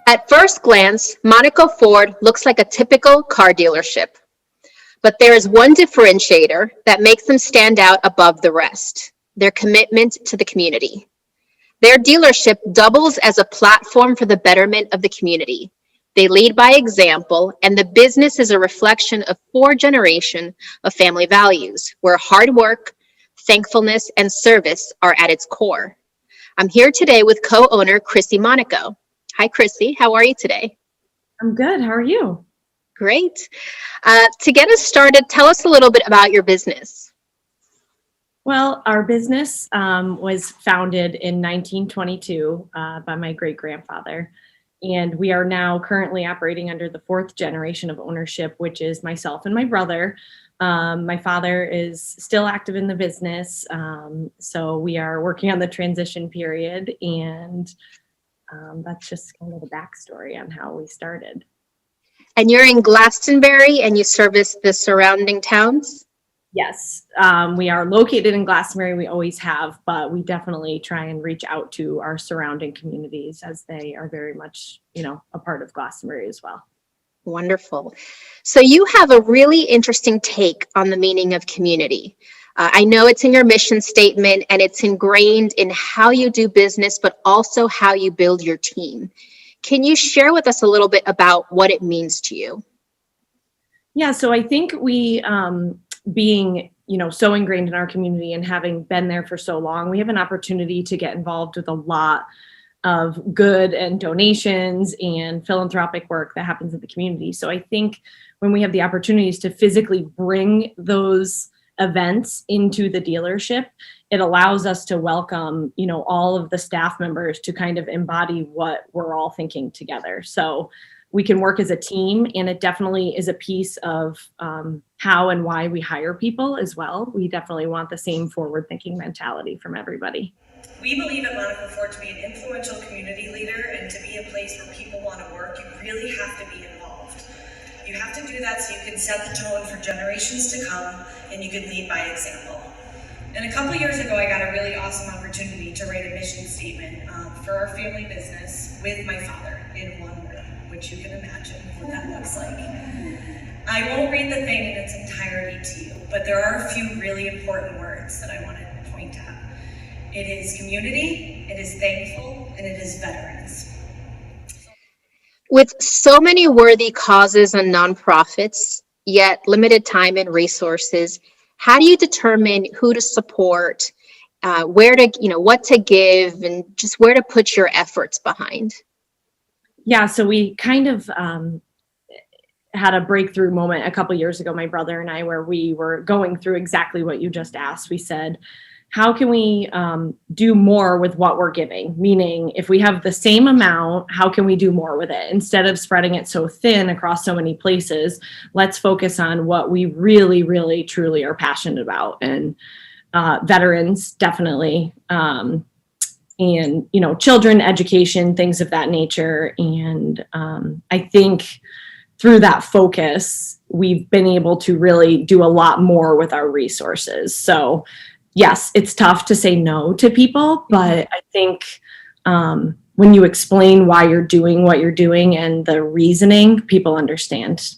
At first glance, Monaco Ford looks like a typical car dealership. But there is one differentiator that makes them stand out above the rest: their commitment to the community. Their dealership doubles as a platform for the betterment of the community. They lead by example, and the business is a reflection of 4 generations of family values, where hard work, thankfulness, and service are at its core. I'm here today with co-owner Chrissy Monaco. Hi, Chrissy. How are you today? I'm good. How are you? Great. To get us started, tell us a little bit about your business. Well, our business was founded in 1922 by my great-grandfather, and we are now currently operating under the 4th generation of ownership, which is myself and my brother. My father is still active in the business, so we are working on the transition period, and that's just kind of the backstory on how we started. And you're in Glastonbury and you service the surrounding towns? Yes, we are located in Glastonbury. We always have, but we definitely try and reach out to our surrounding communities, as they are very much, a part of Glastonbury as well. Wonderful. So you have a really interesting take on the meaning of community. I know it's in your mission statement and it's ingrained in how you do business, but also how you build your team. Can you share with us a little bit about what it means to you? Yeah, so I think we, being, so ingrained in our community and having been there for so long, we have an opportunity to get involved with a lot of good and donations and philanthropic work that happens in the community. So I think when we have the opportunities to physically bring those events into the dealership, it allows us to welcome, all of the staff members to kind of embody what we're all thinking together. So we can work as a team, and it definitely is a piece of how and why we hire people as well. We definitely want the same forward-thinking mentality from everybody. We believe at Monaco Ford to be an influential community leader and to be a place where people want to work, you really have to be involved. You have to do that so you can set the tone for generations to come, and you can lead by example. And a couple years ago, I got a really awesome opportunity to write a mission statement for our family business with my father in one room, which you can imagine what that looks like. I won't read the thing in its entirety to you, but there are a few really important words that I want to point out. It is community, it is thankful, and it is veterans. With so many worthy causes and nonprofits, yet limited time and resources, how do you determine who to support, where to, what to give, and just where to put your efforts behind? Yeah, so we kind of had a breakthrough moment a couple years ago, my brother and I, where we were going through exactly what you just asked. We said, how can we do more with what we're giving? Meaning, if we have the same amount, how can we do more with it? Instead of spreading it so thin across so many places, let's focus on what we really, really, truly are passionate about. And veterans, definitely. And, children, education, things of that nature. And I think through that focus, we've been able to really do a lot more with our resources. So yes, it's tough to say no to people, but I think when you explain why you're doing what you're doing and the reasoning, people understand.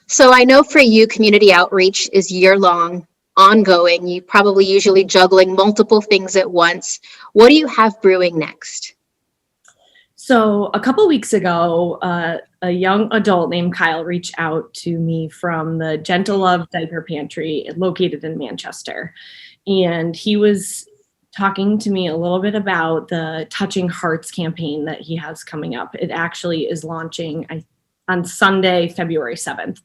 So I know for you, community outreach is year-long, ongoing. You probably usually juggling multiple things at once. What do you have brewing next? So a couple weeks ago, a young adult named Kyle reached out to me from the Gentle Love Diaper Pantry located in Manchester. And he was talking to me a little bit about the Touching Hearts campaign that he has coming up. It actually is launching on Sunday, February 7th.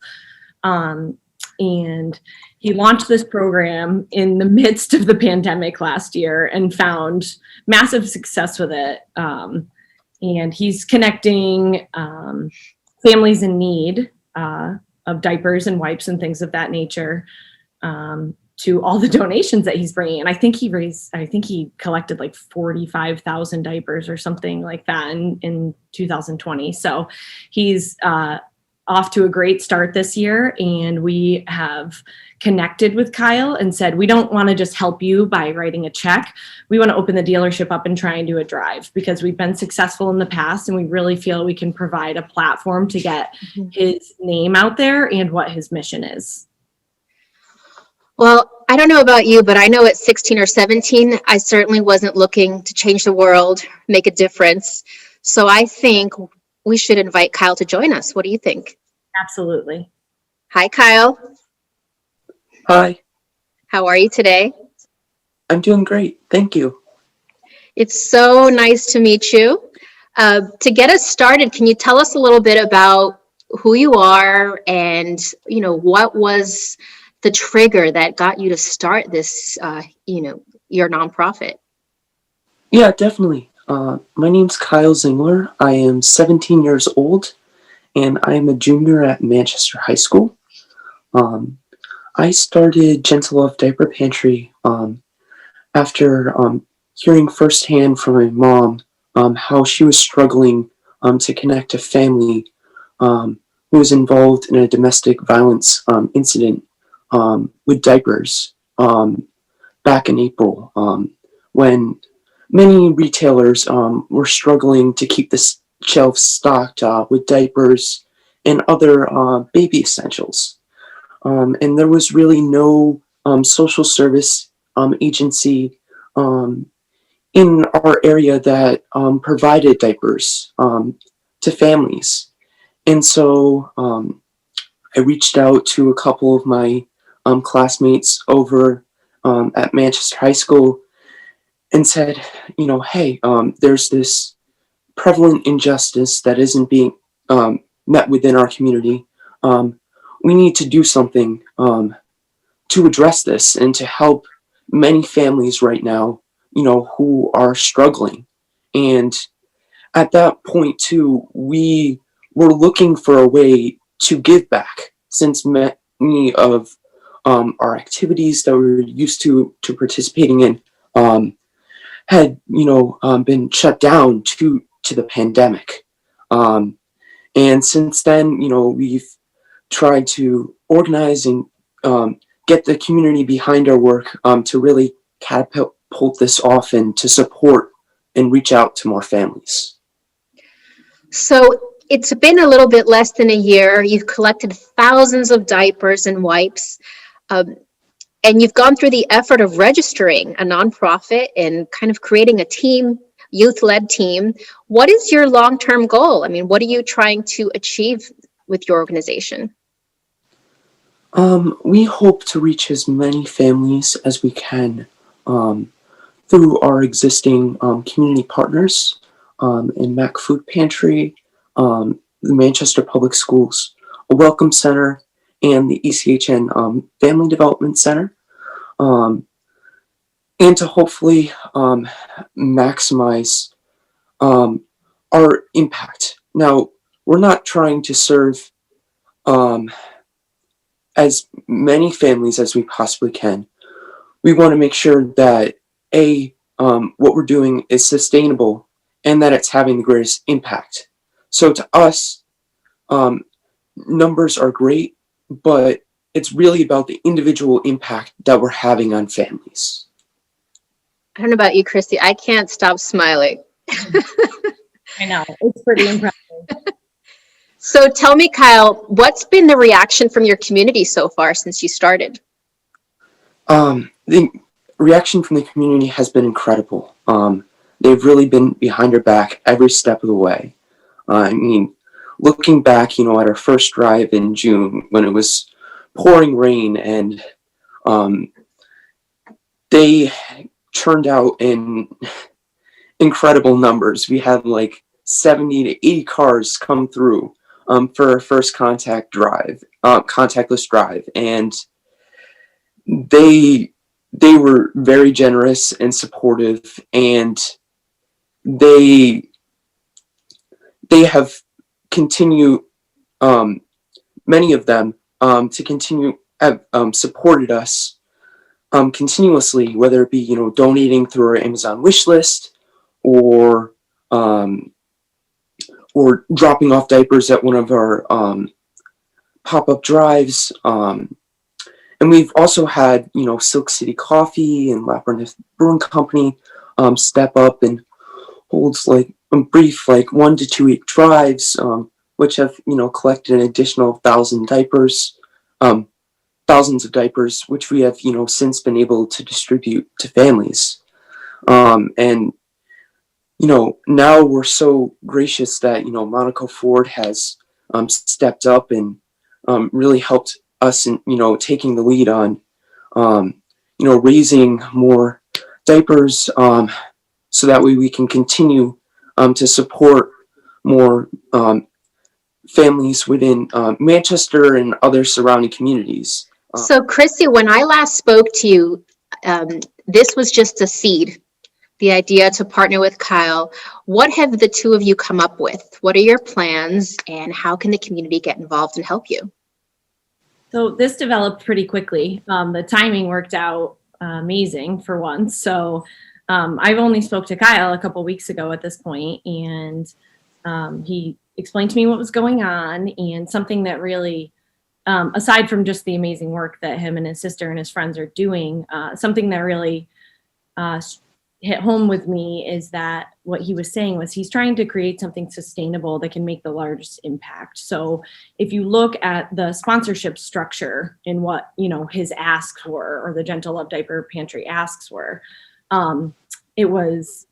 And he launched this program in the midst of the pandemic last year and found massive success with it. And he's connecting families in need of diapers and wipes and things of that nature to all the donations that he's bringing. And I think he collected like 45,000 diapers or something like that in 2020. So he's off to a great start this year, and we have connected with Kyle and said, we don't want to just help you by writing a check. We want to open the dealership up and try and do a drive, because we've been successful in the past and we really feel we can provide a platform to get his name out there and what his mission is. Well, I don't know about you, but I know at 16 or 17, I certainly wasn't looking to change the world, make a difference. So I think we should invite Kyle to join us. What do you think? Absolutely. Hi, Kyle. Hi, How are you today? I'm doing great. Thank you. It's so nice to meet you. To get us started, can you tell us a little bit about who you are and, what was the trigger that got you to start this, your nonprofit? Yeah, definitely. My name's Kyle Zingler. I am 17 years old, and I am a junior at Manchester High School. I started Gentle Love Diaper Pantry after hearing firsthand from my mom how she was struggling to connect a family who was involved in a domestic violence incident with diapers back in April, when many retailers were struggling to keep the shelves stocked with diapers and other baby essentials. And there was really no social service agency in our area that provided diapers to families. And so I reached out to a couple of my classmates over at Manchester High School and said, hey, there's this prevalent injustice that isn't being met within our community. We need to do something to address this and to help many families right now, who are struggling. And at that point too, we were looking for a way to give back, since many of our activities that we were used to participating in had been shut down to the pandemic. And since then, we've tried to organize and get the community behind our work to really catapult this off and to support and reach out to more families. So it's been a little bit less than a year. You've collected thousands of diapers and wipes, and you've gone through the effort of registering a nonprofit and kind of creating a team, youth-led team. What is your long-term goal? I mean, what are you trying to achieve with your organization? We hope to reach as many families as we can through our existing community partners in Mac Food Pantry, the Manchester Public Schools, a Welcome Center, and the ECHN Family Development Center, and to hopefully maximize our impact. Now, we're not trying to serve as many families as we possibly can. We want to make sure that what we're doing is sustainable and that it's having the greatest impact. So to us, numbers are great, but it's really about the individual impact that we're having on families. I don't know about you, Chrissy. I can't stop smiling. I know, it's pretty impressive. So tell me, Kyle, what's been the reaction from your community so far since you started? The reaction from the community has been incredible. They've really been behind our back every step of the way. I mean, looking back, at our first drive in June when it was pouring rain, and they turned out in incredible numbers. We had like 70 to 80 cars come through for our first contactless drive, and they were very generous and supportive, and they have continued, many of them, to continue have supported us continuously, whether it be donating through our Amazon wish list, or dropping off diapers at one of our pop-up drives. And we've also had, Silk City Coffee and Labyrinth Brewing Company step up and holds like brief, like 1 to 2 week drives, which have, collected an additional 1,000 diapers, thousands of diapers, which we have, since been able to distribute to families. And, now we're so gracious that, Monaco Ford has stepped up and really helped us in, taking the lead on, raising more diapers, so that way we can continue to support more families within Manchester and other surrounding communities. So Chrissy, when I last spoke to you, this was just a seed, the idea to partner with Kyle. What have the two of you come up with? What are your plans, and how can the community get involved and help you? So this developed pretty quickly. The timing worked out amazing for once. So I've only spoke to Kyle a couple weeks ago at this point, and he explained to me what was going on, and something that really, aside from just the amazing work that him and his sister and his friends are doing, something that really hit home with me is that what he was saying was he's trying to create something sustainable that can make the largest impact. So if you look at the sponsorship structure and what, his asks were, or the Gentle Love Diaper Pantry asks were, it was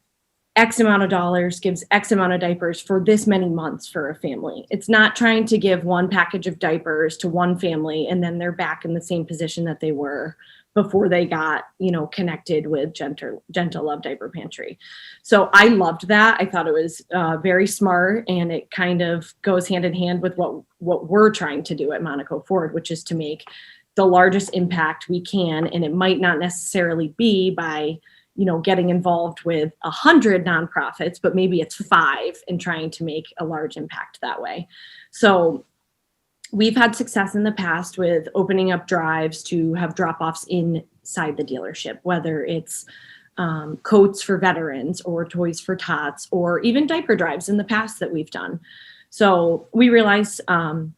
X amount of dollars gives X amount of diapers for this many months for a family. It's not trying to give one package of diapers to one family and then they're back in the same position that they were before they got, connected with Gentle Love Diaper Pantry. So I loved that. I thought it was very smart, and it kind of goes hand in hand with what we're trying to do at Monaco Ford, which is to make the largest impact we can. And it might not necessarily be by, getting involved with 100 nonprofits, but maybe it's 5 and trying to make a large impact that way. So we've had success in the past with opening up drives to have drop-offs inside the dealership, whether it's coats for veterans or toys for tots, or even diaper drives in the past that we've done. So we realize some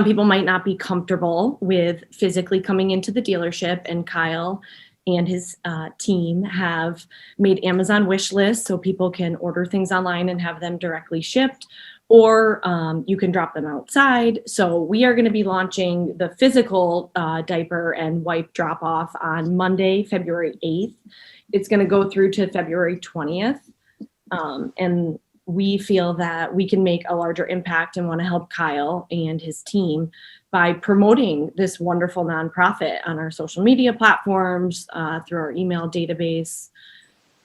people might not be comfortable with physically coming into the dealership, and Kyle and his team have made Amazon wish lists so people can order things online and have them directly shipped, or you can drop them outside. So we are going to be launching the physical diaper and wipe drop off on Monday, February 8th. It's going to go through to February 20th. And we feel that we can make a larger impact and want to help Kyle and his team by promoting this wonderful nonprofit on our social media platforms, through our email database.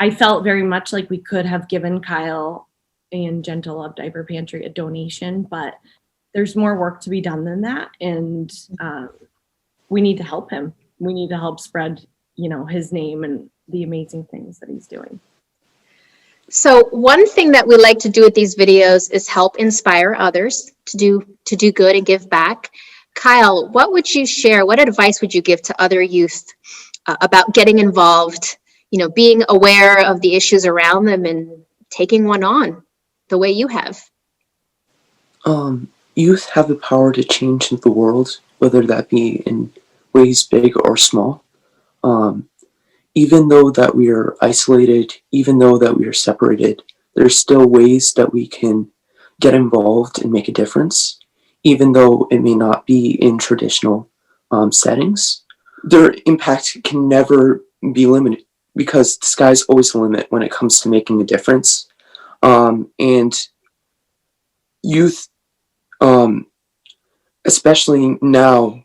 I felt very much like we could have given Kyle and Gentle Love Diaper Pantry a donation, but there's more work to be done than that. And we need to help him. We need to help spread, his name and the amazing things that he's doing. So one thing that we like to do with these videos is help inspire others to do good and give back. Kyle, what would you share? What advice would you give to other youth about getting involved, being aware of the issues around them and taking one on the way you have? Youth have the power to change the world, whether that be in ways big or small. Even though that we are isolated, even though that we are separated, there's still ways that we can get involved and make a difference, even though it may not be in traditional settings. Their impact can never be limited, because the sky's always the limit when it comes to making a difference. And youth, especially now,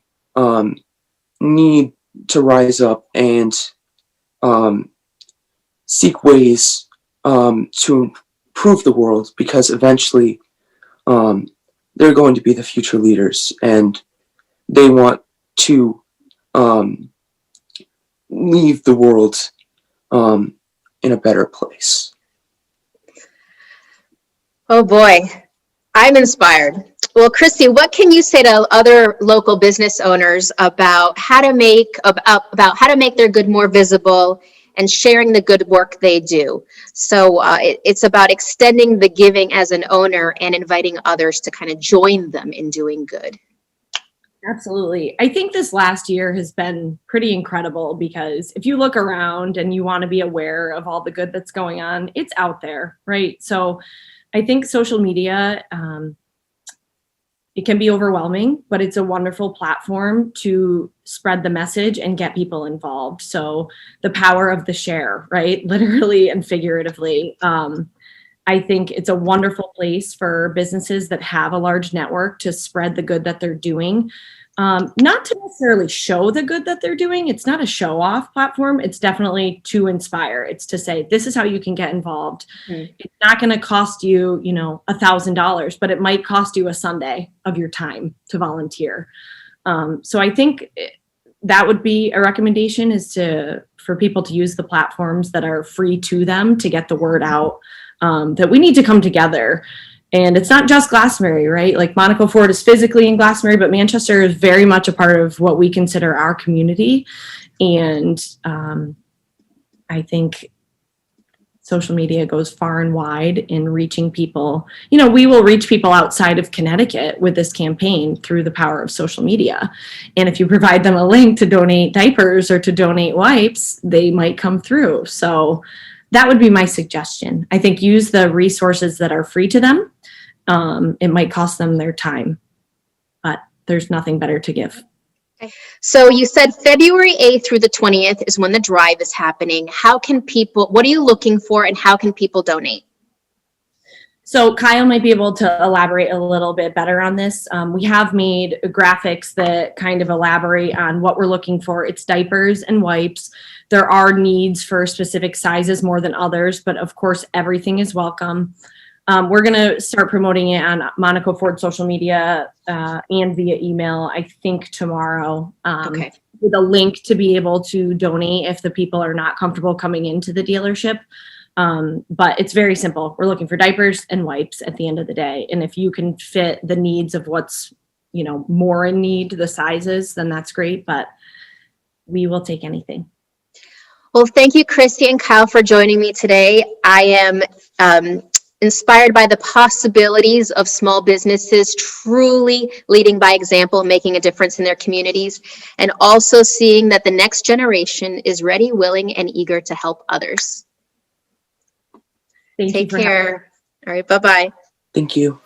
need to rise up and seek ways to improve the world, because eventually they're going to be the future leaders, and they want to leave the world in a better place. Oh boy, I'm inspired. Well, Chrissy, what can you say to other local business owners about how to make their good more visible and sharing the good work they do? So it's about extending the giving as an owner and inviting others to kind of join them in doing good. Absolutely. I think this last year has been pretty incredible because if you look around and you want to be aware of all the good that's going on, it's out there, right? So I think social media, it can be overwhelming, but it's a wonderful platform to spread the message and get people involved. So the power of the share, right? Literally and figuratively. I think it's a wonderful place for businesses that have a large network to spread the good that they're doing. Not to necessarily show the good that they're doing. It's not a show off platform. It's definitely to inspire. It's to say, this is how you can get involved. It's not going to cost you, $1,000, but it might cost you a Sunday of your time to volunteer. So I think that would be a recommendation, is for people to use the platforms that are free to them to get the word out. That we need to come together. And it's not just Glastonbury, right? Like Monaco Ford is physically in Glastonbury, but Manchester is very much a part of what we consider our community. And I think social media goes far and wide in reaching people. We will reach people outside of Connecticut with this campaign through the power of social media. And if you provide them a link to donate diapers or to donate wipes, they might come through. So that would be my suggestion. I think use the resources that are free to them. It might cost them their time, but there's nothing better to give. So you said February 8th through the 20th is when the drive is happening. What are you looking for, and how can people donate? So Kyle might be able to elaborate a little bit better on this. We have made graphics that kind of elaborate on what we're looking for. It's diapers and wipes. There are needs for specific sizes more than others, but of course, everything is welcome. We're going to start promoting it on Monaco Ford social media and via email, I think tomorrow, Okay. with a link to be able to donate if the people are not comfortable coming into the dealership. But it's very simple. We're looking for diapers and wipes at the end of the day. And if you can fit the needs of what's, more in need, the sizes, then that's great. But we will take anything. Well, thank you, Chrissy and Kyle, for joining me today. I am inspired by the possibilities of small businesses truly leading by example, making a difference in their communities, and also seeing that the next generation is ready, willing, and eager to help others. Thank you. Take care. All right, bye-bye. Thank you.